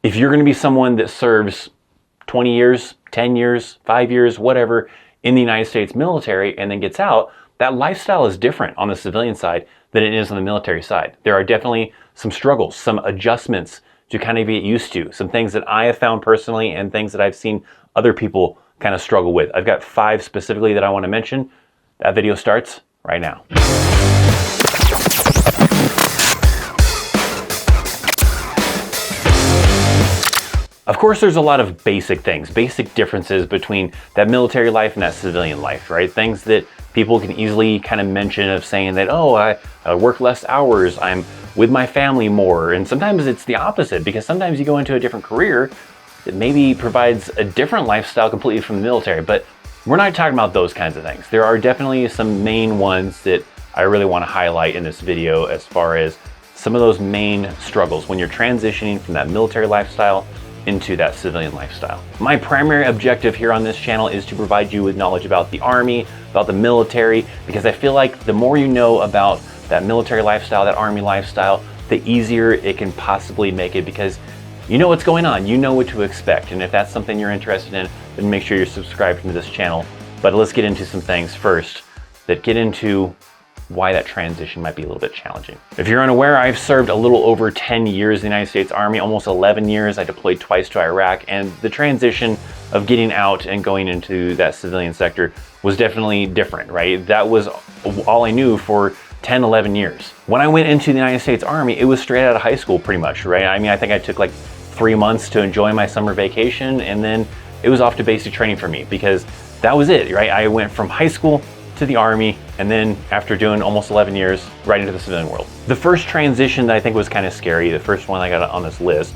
If you're going to be someone that serves 20 years, 10 years, 5 years, whatever, in the United States military and then gets out, that lifestyle is different on the civilian side than it is on the military side. There are definitely some struggles, some adjustments to kind of get used to, some things that I have found personally and things that I've seen other people kind of struggle with. I've got 5 specifically that I want to mention. That video starts right now. Of course, there's a lot of basic things, basic differences between that military life and that civilian life, right? Things that people can easily kind of mention of saying that, oh, I work less hours, I'm with my family more. And sometimes it's the opposite, because sometimes you go into a different career that maybe provides a different lifestyle completely from the military. But we're not talking about those kinds of things. There are definitely some main ones that I really want to highlight in this video as far as some of those main struggles when you're transitioning from that military lifestyle into that civilian lifestyle. My primary objective here on this channel is to provide you with knowledge about the Army, about the military, because I feel like the more you know about that military lifestyle, that Army lifestyle, the easier it can possibly make it, because you know what's going on, you know what to expect. And if that's something you're interested in, then make sure you're subscribed to this channel. But let's get into some things first that get into why that transition might be a little bit challenging. If you're unaware, I've served a little over 10 years in the United States Army, almost 11 years. I deployed twice to Iraq, and the transition of getting out and going into that civilian sector was definitely different, right? That was all I knew for 10, 11 years. When I went into the United States Army, it was straight out of high school pretty much, right? I mean, I think I took like 3 months to enjoy my summer vacation, and then it was off to basic training for me, because that was it, right? I went from high school to the Army, and then after doing almost 11 years, right into the civilian world. The first transition that I think was kind of scary, the first one I got on this list,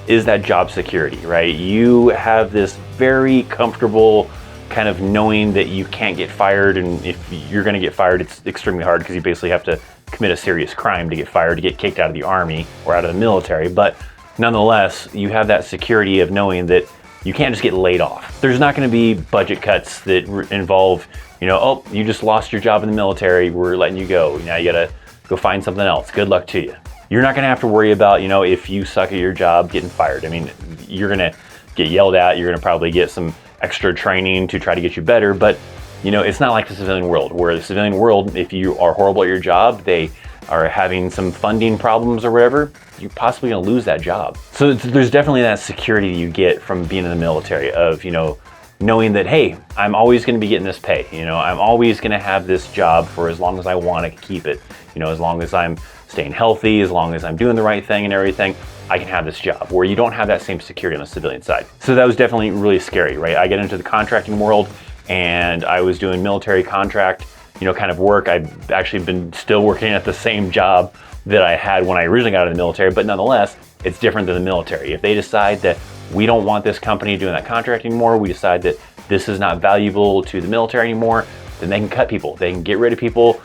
is that job security, right? You have this very comfortable kind of knowing that you can't get fired, and if you're gonna get fired, it's extremely hard because you basically have to commit a serious crime to get fired, to get kicked out of the Army or out of the military. But nonetheless, you have that security of knowing that you can't just get laid off. There's not gonna be budget cuts that involve, you know, oh, you just lost your job in the military, we're letting you go. Now you gotta go find something else. Good luck to you. You're not gonna have to worry about, you know, if you suck at your job, getting fired. I mean, you're gonna get yelled at, you're gonna probably get some extra training to try to get you better, but you know, it's not like the civilian world, where the civilian world, if you are horrible at your job, they are having some funding problems or whatever, you're possibly gonna lose that job. So there's definitely that security you get from being in the military of, you know, knowing that, hey, I'm always gonna be getting this pay. You know, I'm always gonna have this job for as long as I wanna keep it. You know, as long as I'm staying healthy, as long as I'm doing the right thing and everything, I can have this job, where you don't have that same security on the civilian side. So that was definitely really scary, right? I get into the contracting world, and I was doing military contract, you know, kind of work. I've actually been still working at the same job that I had when I originally got out of the military, but nonetheless, it's different than the military. If they decide that we don't want this company doing that contract anymore, we decide that this is not valuable to the military anymore, then they can cut people, they can get rid of people,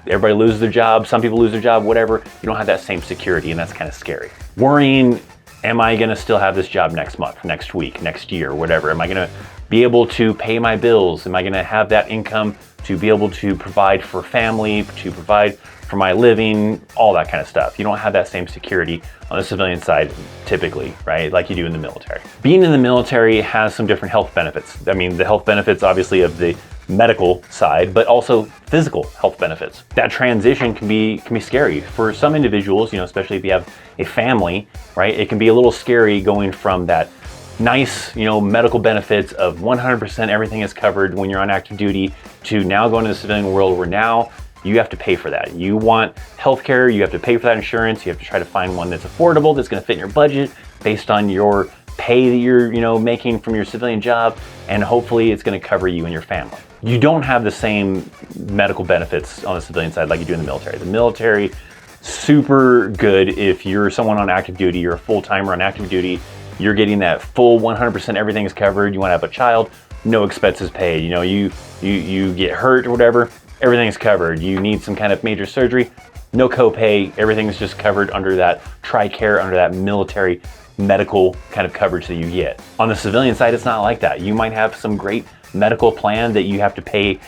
everybody loses their job, some people lose their job, whatever. You don't have that same security, and that's kind of scary. Worrying, am I gonna still have this job next month, next week, next year, whatever? Am I gonna be able to pay my bills? Am I gonna have that income to be able to provide for family, to provide for my living, all that kind of stuff? You don't have that same security on the civilian side typically, right? Like you do in the military. Being in the military has some different health benefits. I mean, the health benefits obviously of the medical side, but also physical health benefits. That transition can be scary for some individuals, you know, especially if you have a family, right? It can be a little scary going from that nice, you know, medical benefits of 100% everything is covered when you're on active duty, to now going to the civilian world where now you have to pay for that. You want healthcare, you have to pay for that insurance, you have to try to find one that's affordable, that's gonna fit in your budget based on your pay that you're, you know, making from your civilian job, and hopefully it's gonna cover you and your family. You don't have the same medical benefits on the civilian side like you do in the military. The military, super good if you're someone on active duty, you're a full-timer on active duty, you're getting that full 100% everything is covered. You wanna have a child, no expenses paid. You know, you get hurt or whatever, everything's covered. You need some kind of major surgery, no copay, everything's just covered under that TRICARE, under that military medical kind of coverage that you get. On the civilian side, it's not like that. You might have some great medical plan that you have to pay,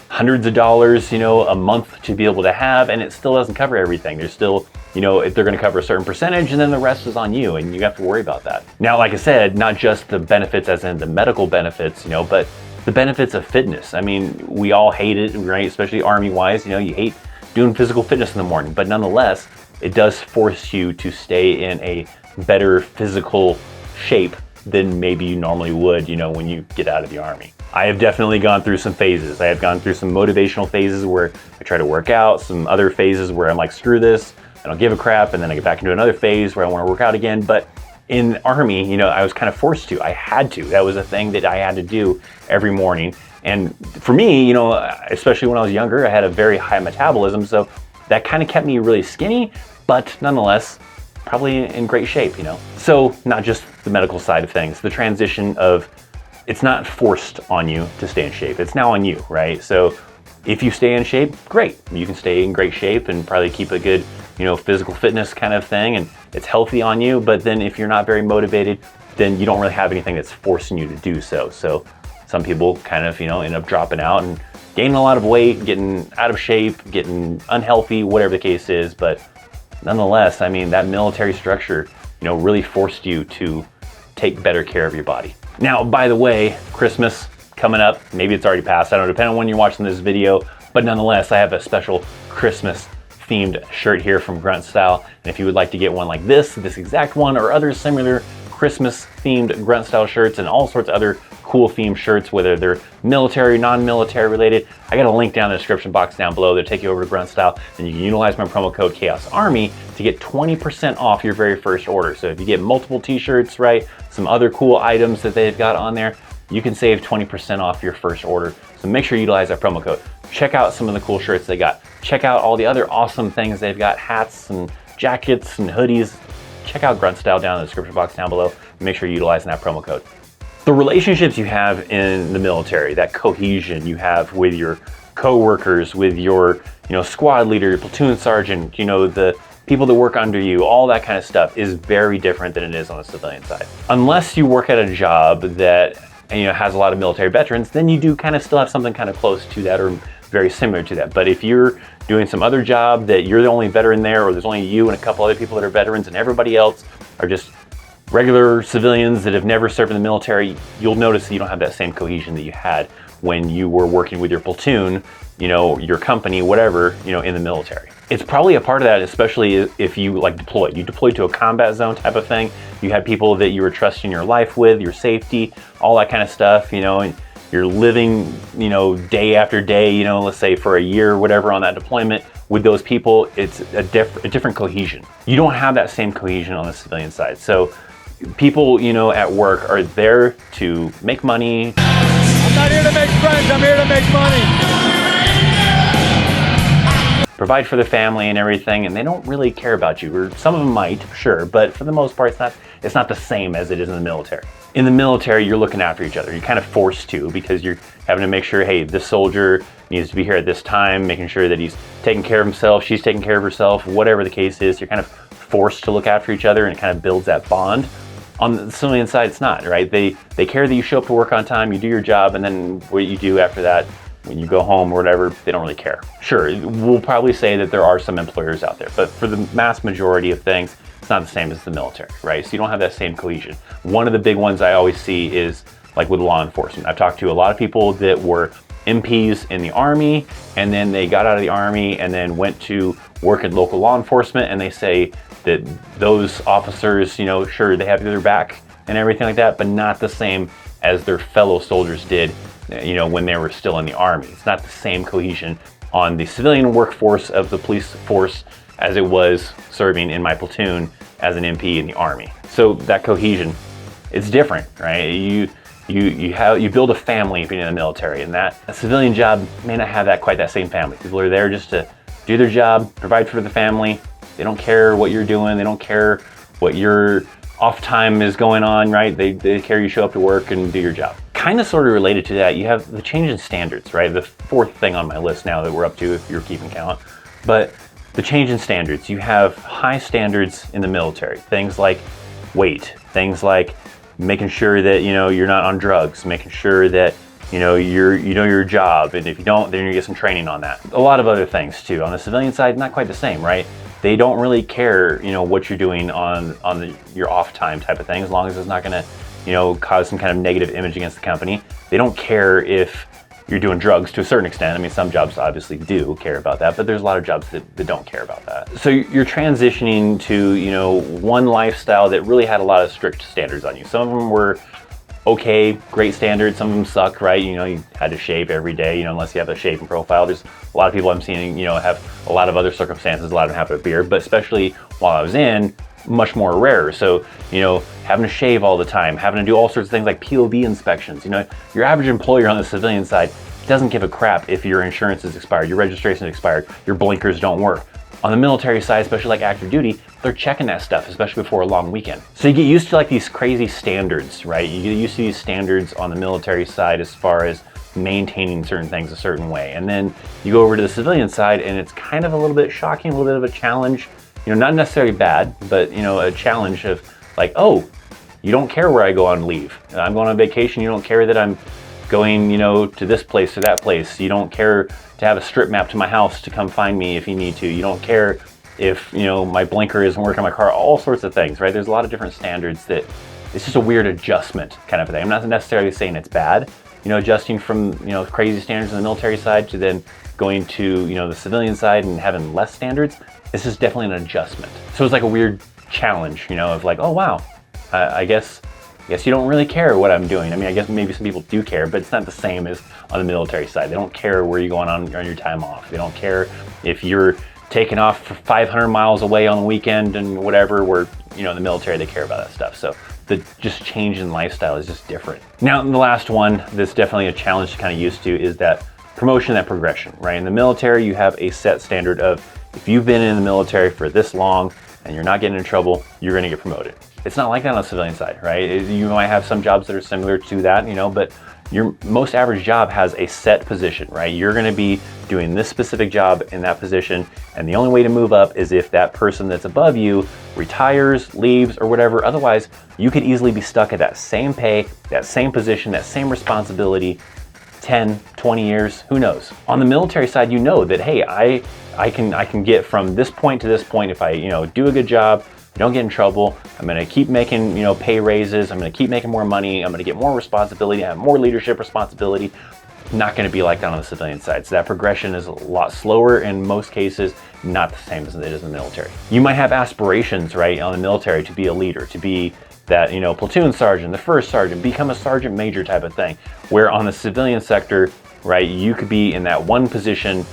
hundreds of dollars, a month to be able to have, and it still doesn't cover everything. There's still, if they're going to cover a certain percentage, and then the rest is on you, and you have to worry about that. Now, like I said, not just the benefits as in the medical benefits, but the benefits of fitness. I mean, we all hate it, right? Especially Army-wise, you hate doing physical fitness in the morning, but nonetheless, it does force you to stay in a better physical shape than maybe you normally would, when you get out of the Army. I have definitely gone through some phases. I have gone through some motivational phases where I try to work out, some other phases where I'm like, screw this, I don't give a crap, and then I get back into another phase where I want to work out again. But in Army, I was kind of forced to. I had to. That was a thing that I had to do every morning. And for me, especially when I was younger, I had a very high metabolism, so that kind of kept me really skinny, but nonetheless, probably in great shape, So not just the medical side of things, the transition of, it's not forced on you to stay in shape. It's now on you, right? So if you stay in shape, great. You can stay in great shape and probably keep a good, physical fitness kind of thing, and it's healthy on you. But then if you're not very motivated, then you don't really have anything that's forcing you to do so. So some people kind of, end up dropping out and gaining a lot of weight, getting out of shape, getting unhealthy, whatever the case is. But nonetheless, I mean, that military structure, really forced you to take better care of your body. Now, by the way, Christmas coming up, maybe it's already passed, I don't know, depending on when you're watching this video, but nonetheless, I have a special Christmas themed shirt here from Grunt Style. And if you would like to get one like this exact one, or other similar Christmas themed Grunt Style shirts and all sorts of other cool themed shirts, whether they're military, non-military related, I got a link down in the description box down below that'll take you over to Grunt Style, and you can utilize my promo code Chaos Army to get 20% off your very first order. So if you get multiple t-shirts, right, some other cool items that they've got on there, you can save 20% off your first order. So make sure you utilize that promo code. Check out some of the cool shirts they got. Check out all the other awesome things they've got, hats and jackets and hoodies. Check out Grunt Style down in the description box down below. Make sure you're utilizing that promo code. The relationships you have in the military, that cohesion you have with your co-workers, with your squad leader, your platoon sergeant, the people that work under you, all that kind of stuff is very different than it is on the civilian side. Unless you work at a job that has a lot of military veterans, then you do kind of still have something kind of close to that or very similar to that. But if you're doing some other job that you're the only veteran there, or there's only you and a couple other people that are veterans and everybody else are just regular civilians that have never served in the military, you'll notice that you don't have that same cohesion that you had when you were working with your platoon, your company, whatever, in the military. It's probably a part of that, especially if you deployed. You deployed to a combat zone type of thing. You had people that you were trusting your life with, your safety, all that kind of stuff, and you're living, day after day, let's say for a year or whatever on that deployment with those people. It's a different cohesion. You don't have that same cohesion on the civilian side. So people, at work are there to make money. I'm not here to make friends, I'm here to make money. Provide for the family and everything, and they don't really care about you. Or some of them might, sure, but for the most part, it's not the same as it is in the military. In the military, you're looking after each other. You're kind of forced to, because you're having to make sure, hey, this soldier needs to be here at this time, making sure that he's taking care of himself, she's taking care of herself, whatever the case is. You're kind of forced to look after each other, and it kind of builds that bond. On the civilian side, it's not, right? They care that you show up to work on time, you do your job, and then what you do after that, when you go home or whatever, they don't really care. Sure, we'll probably say that there are some employers out there, but for the mass majority of things, it's not the same as the military, right? So you don't have that same cohesion. One of the big ones I always see is like with law enforcement. I've talked to a lot of people that were MPs in the Army, and then they got out of the Army and then went to work in local law enforcement, and they say that those officers, sure, they have their back and everything like that, but not the same as their fellow soldiers did, when they were still in the Army. It's not the same cohesion on the civilian workforce of the police force as it was serving in my platoon as an MP in the Army. So that cohesion, it's different, right? You build a family being in the military, and that a civilian job may not have quite that same family. People are there just to do their job, provide for the family. They don't care what you're doing. They don't care what your off time is going on, right? They care you show up to work and do your job. Kind of sort of related to that, you have the change in standards, right? The fourth thing on my list now that we're up to, if you're keeping count. But the change in standards, you have high standards in the military. Things like weight, things like making sure that you're not on drugs, making sure that you know your job, and if you don't, then you get some training on that. A lot of other things too. On the civilian side, not quite the same, right? They don't really care, you know, what you're doing on your off time type of thing, as long as it's not going to, you know, cause some kind of negative image against the company. They don't care if you're doing drugs to a certain extent. I mean, some jobs obviously do care about that, but there's a lot of jobs that don't care about that. So you're transitioning to, you know, one lifestyle that really had a lot of strict standards on you. Some of them were okay, great standards. Some of them suck, right? You know, you had to shave every day, you know, unless you have a shaving profile. There's a lot of people I'm seeing, you know, have a lot of other circumstances. A lot of them have a beard, but especially while I was in, much more rare. So, you know, having to shave all the time, having to do all sorts of things like POV inspections. You know, your average employer on the civilian side doesn't give a crap if your insurance is expired, your registration is expired, your blinkers don't work. On the military side, especially like active duty, they're checking that stuff, especially before a long weekend. So you get used to like these crazy standards, right? You get used to these standards on the military side as far as maintaining certain things a certain way. And then you go over to the civilian side and it's kind of a little bit shocking, a little bit of a challenge, you know, not necessarily bad, but, you know, a challenge of like, oh, you don't care where I go on leave. I'm going on vacation, you don't care that I'm going, you know, to this place or that place. You don't care to have a strip map to my house to come find me if you need to. You don't care if, you know, my blinker isn't working on my car, all sorts of things, right? There's a lot of different standards that it's just a weird adjustment kind of a thing. I'm not necessarily saying it's bad, you know, adjusting from, you know, crazy standards on the military side to then going to, you know, the civilian side and having less standards. This is definitely an adjustment. So it's like a weird challenge, you know, of like, oh, wow, I guess you don't really care what I'm doing. I mean, I guess maybe some people do care, but it's not the same as on the military side. They don't care where you're going on your time off. They don't care if you're taking off 500 miles away on the weekend and whatever, where, you know, in the military, they care about that stuff. So the just change in lifestyle is just different. Now, the last one that's definitely a challenge to kind of used to is that promotion, that progression, right? In the military, you have a set standard of if you've been in the military for this long and you're not getting in trouble, you're gonna get promoted. It's not like that on the civilian side, right? You might have some jobs that are similar to that, you know, but your most average job has a set position, right? You're gonna be doing this specific job in that position, and the only way to move up is if that person that's above you retires, leaves, or whatever. Otherwise, you could easily be stuck at that same pay, that same position, that same responsibility, 10, 20 years, who knows? On the military side, you know that, hey, I can get from this point to this point if I, you know, do a good job, don't get in trouble. I'm gonna keep making, you know, pay raises. I'm gonna keep making more money. I'm gonna get more responsibility. I have more leadership responsibility. Not gonna be like that on the civilian side. So that progression is a lot slower, in most cases, not the same as it is in the military. You might have aspirations, right, on the military to be a leader, to be that, you know, platoon sergeant, the first sergeant, become a sergeant major type of thing. Where on the civilian sector, right, you could be in that one position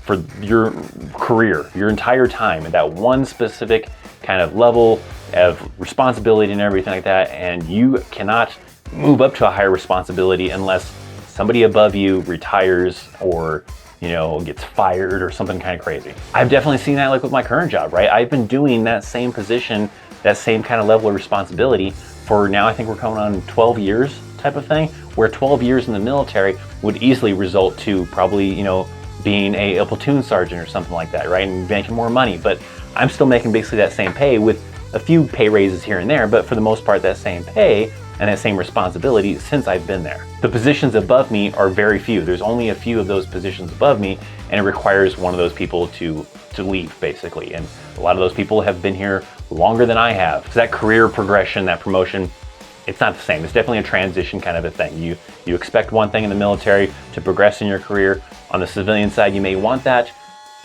for your career, your entire time, at that one specific kind of level of responsibility and everything like that, and you cannot move up to a higher responsibility unless somebody above you retires or, you know, gets fired or something kind of crazy. I've definitely seen that like with my current job, right? I've been doing that same position, that same kind of level of responsibility for now, I think we're coming on 12 years type of thing, where 12 years in the military would easily result to probably, you know, being a platoon sergeant or something like that, right? And making more money, but I'm still making basically that same pay with a few pay raises here and there, but for the most part, that same pay and that same responsibility since I've been there. The positions above me are very few. There's only a few of those positions above me, and it requires one of those people to leave, basically. And a lot of those people have been here longer than I have. So that career progression, that promotion, it's not the same. It's definitely a transition kind of a thing. You expect one thing in the military to progress in your career. On the civilian side, you may want that,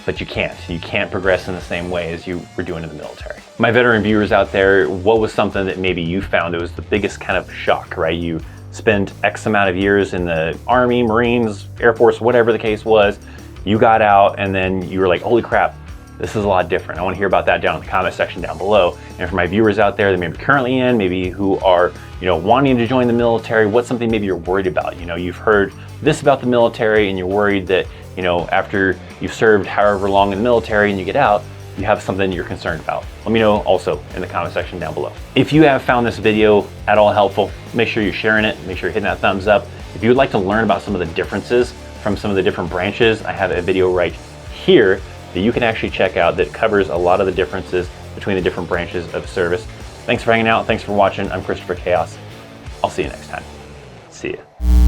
but you can't. You can't progress in the same way as you were doing in the military. My veteran viewers out there, what was something that maybe you found that was the biggest kind of shock, right? You spent X amount of years in the Army, Marines, Air Force, whatever the case was. You got out and then you were like, holy crap, this is a lot different. I want to hear about that down in the comment section down below. And for my viewers out there that may be currently in, maybe who are, you know, wanting to join the military, what's something maybe you're worried about? You know, you've heard this about the military and you're worried that, you know, after you've served however long in the military and you get out, you have something you're concerned about. Let me know also in the comment section down below. If you have found this video at all helpful, make sure you're sharing it, make sure you're hitting that thumbs up. If you would like to learn about some of the differences from some of the different branches, I have a video right here that you can actually check out that covers a lot of the differences between the different branches of service. Thanks for hanging out. Thanks for watching. I'm Christopher Chaos. I'll see you next time. See ya.